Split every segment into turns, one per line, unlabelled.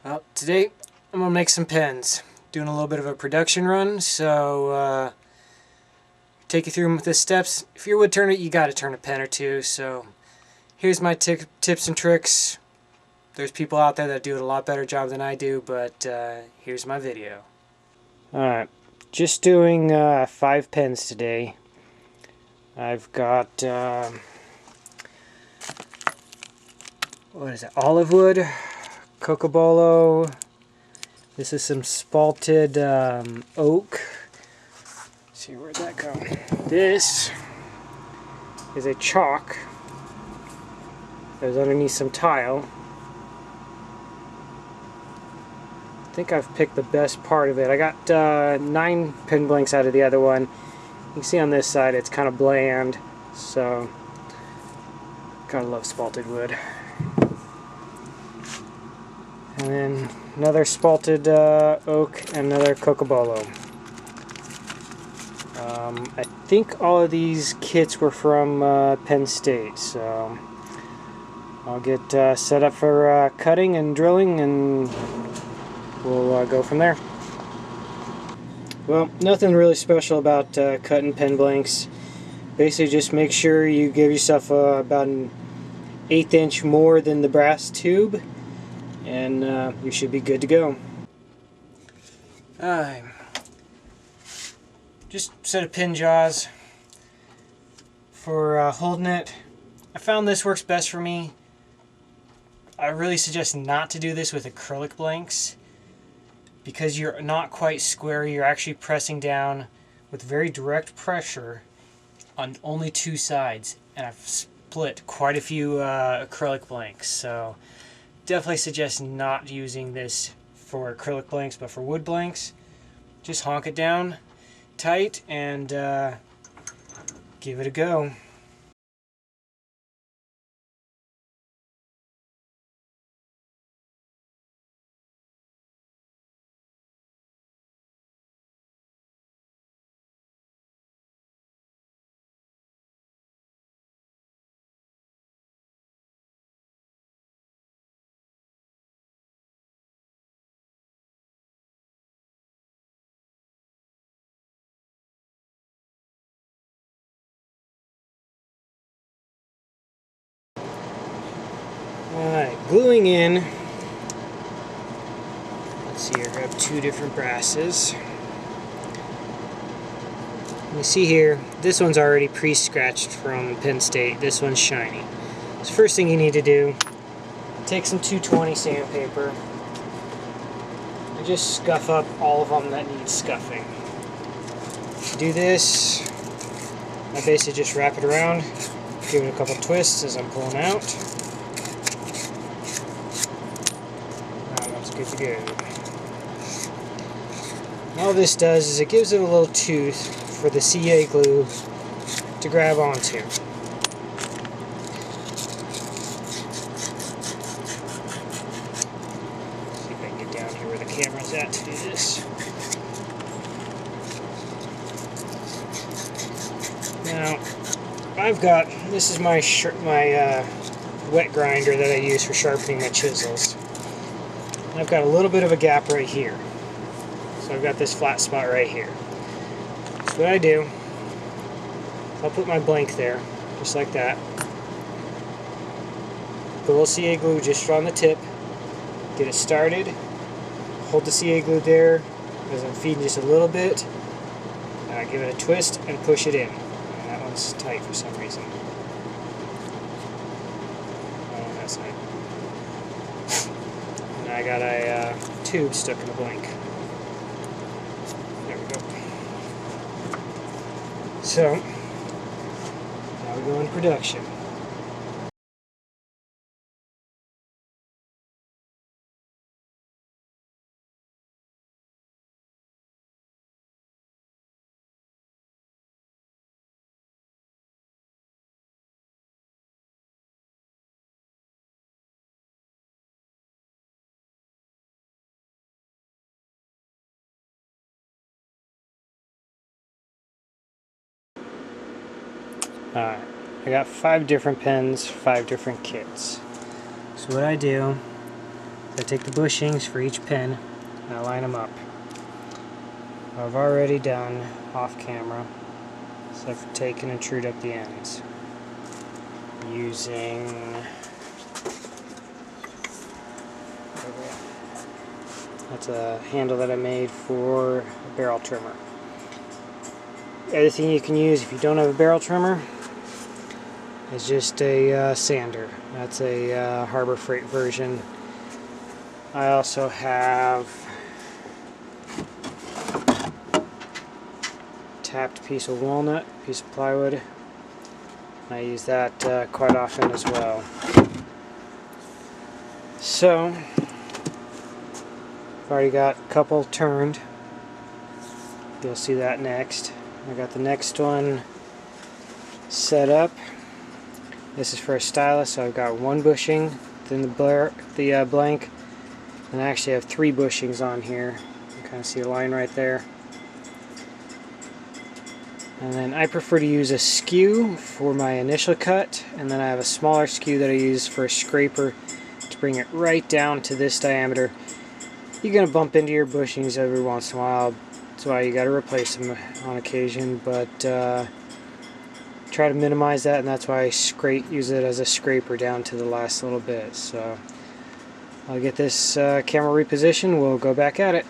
Well, today I'm going to make some pens. Doing a little bit of a production run, so take you through the steps. If you're a wood turner, you got to turn a pen or two, so here's my tips and tricks. There's people out there that do a lot better job than I do, but here's my video. Alright, just doing 5 pens today. I've got, what is it, olive wood, cocobolo. This is some spalted oak. Let's see, where'd that go? This is a chalk that was underneath some tile. I think I've picked the best part of it. I got 9 pen blanks out of the other one. You can see on this side it's kind of bland, so gotta love spalted wood. And then another spalted oak and another cocobolo. I think all of these kits were from Penn State, so I'll get set up for cutting and drilling, and we'll go from there. Well, nothing really special about cutting pen blanks. Basically just make sure you give yourself about an 1/8 inch more than the brass tube, and you should be good to go. Just set of pin jaws for holding it. I found this works best for me. I really suggest not to do this with acrylic blanks because you're not quite square. You're actually pressing down with very direct pressure on only 2 sides, and I've split quite a few acrylic blanks, so definitely suggest not using this for acrylic blanks, but for wood blanks, just honk it down tight and give it a go. Alright, gluing in. Let's see here, I have 2 different brasses. You see here, this one's already pre-scratched from Penn State. This one's shiny. So first thing you need to do, take some 220 sandpaper and just scuff up all of them that need scuffing. To do this, I basically just wrap it around, give it a couple twists as I'm pulling out. Now that's good to go. And all this does is it gives it a little tooth for the CA glue to grab onto. See if I can get down here where the camera's at to do this. Now, I've got, this is my wet grinder that I use for sharpening my chisels. And I've got a little bit of a gap right here. So I've got this flat spot right here. So what I do, I'll put my blank there, just like that. Put a little CA glue just on the tip, get it started, hold the CA glue there as I'm feeding just a little bit, give it a twist and push it in. And that one's tight for some reason. Oh, that's tight. And I got a tube stuck in the blank. There we go. So, now we go in production. Alright, I got 5 different pens, 5 different kits. So what I do I take the bushings for each pin and I line them up. I've already done off camera, so I've taken and trued up the ends using, that's a handle that I made for a barrel trimmer. The other thing you can use if you don't have a barrel trimmer is just a sander. That's a Harbor Freight version. I also have tapped piece of walnut, piece of plywood. I use that quite often as well. So, I've already got a couple turned. You'll see that next. I got the next one set up. This is for a stylus, so I've got one bushing within the blank, and I actually have 3 bushings on here. You can kind of see a line right there. And then I prefer to use a skew for my initial cut, and then I have a smaller skew that I use for a scraper to bring it right down to this diameter. You're going to bump into your bushings every once in a while. That's why you got to replace them on occasion, but try to minimize that, and that's why I use it as a scraper down to the last little bit. So I'll get this camera repositioned, we'll go back at it.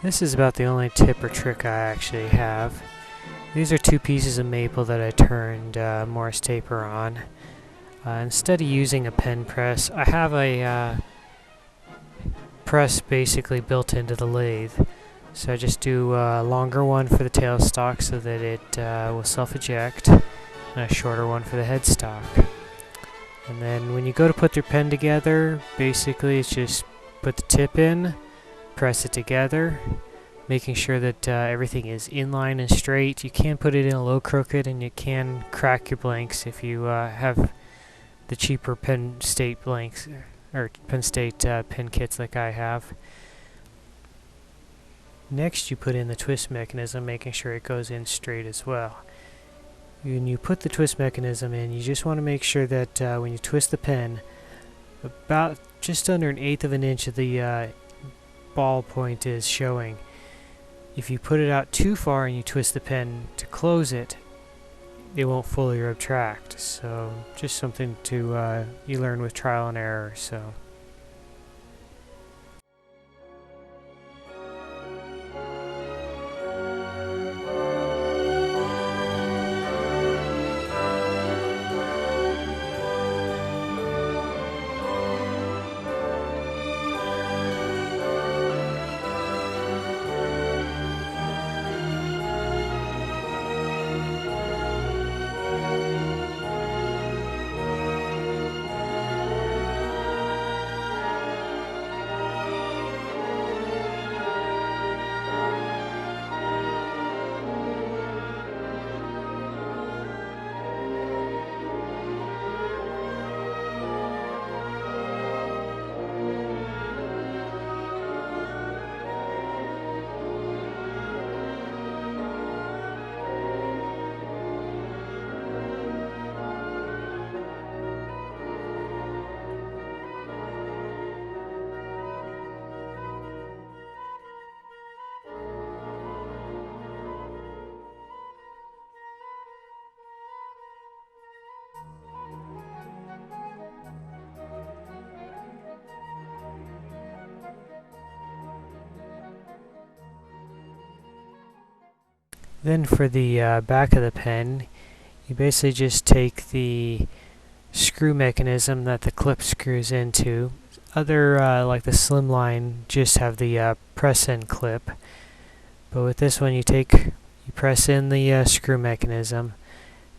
This is about the only tip or trick I actually have. These are 2 pieces of maple that I turned Morse taper on. Instead of using a pen press, I have a press basically built into the lathe. So I just do a longer one for the tailstock so that it will self-eject, and a shorter one for the headstock. And then when you go to put your pen together, basically it's just put the tip in, press it together, making sure that everything is in line and straight. You can put it in a low crooked, and you can crack your blanks if you have the cheaper Penn State blanks or Penn State pen kits like I have. Next, you put in the twist mechanism, making sure it goes in straight as well. When you put the twist mechanism in, you just want to make sure that when you twist the pen, about just under 1/8 of an inch of the ball point is showing. If you put it out too far and you twist the pen to close it, it won't fully retract. So just something to you learn with trial and error. So. Then for the back of the pen, you basically just take the screw mechanism that the clip screws into. Other, like the Slimline, just have the press-in clip. But with this one, you press in the screw mechanism.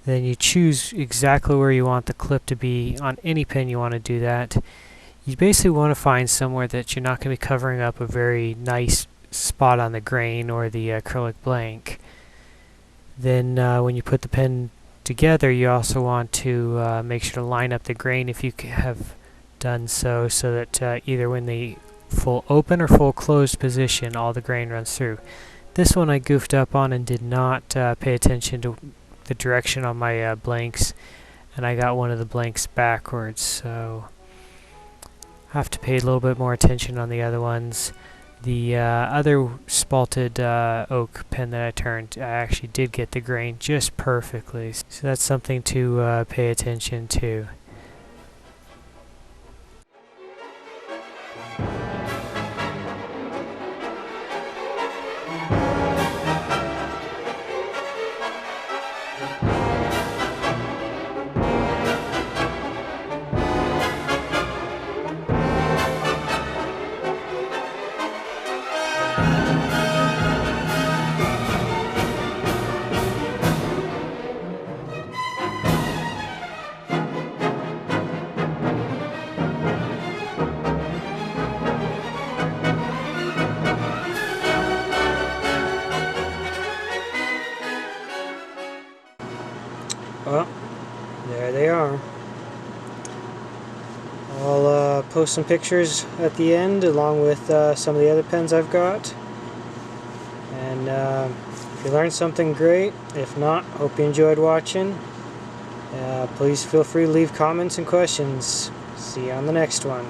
Then you choose exactly where you want the clip to be. On any pen you want to do that. You basically want to find somewhere that you're not going to be covering up a very nice spot on the grain or the acrylic blank. Then when you put the pen together, you also want to make sure to line up the grain if you have done so that either when the full open or full closed position, all the grain runs through. This one I goofed up on and did not pay attention to the direction on my blanks, and I got one of the blanks backwards, so I have to pay a little bit more attention on the other ones. The other spalted oak pen that I turned, I actually did get the grain just perfectly, so that's something to pay attention to. Well, there they are. I'll post some pictures at the end along with some of the other pens I've got. And if you learned something, great. If not, hope you enjoyed watching. Please feel free to leave comments and questions. See you on the next one.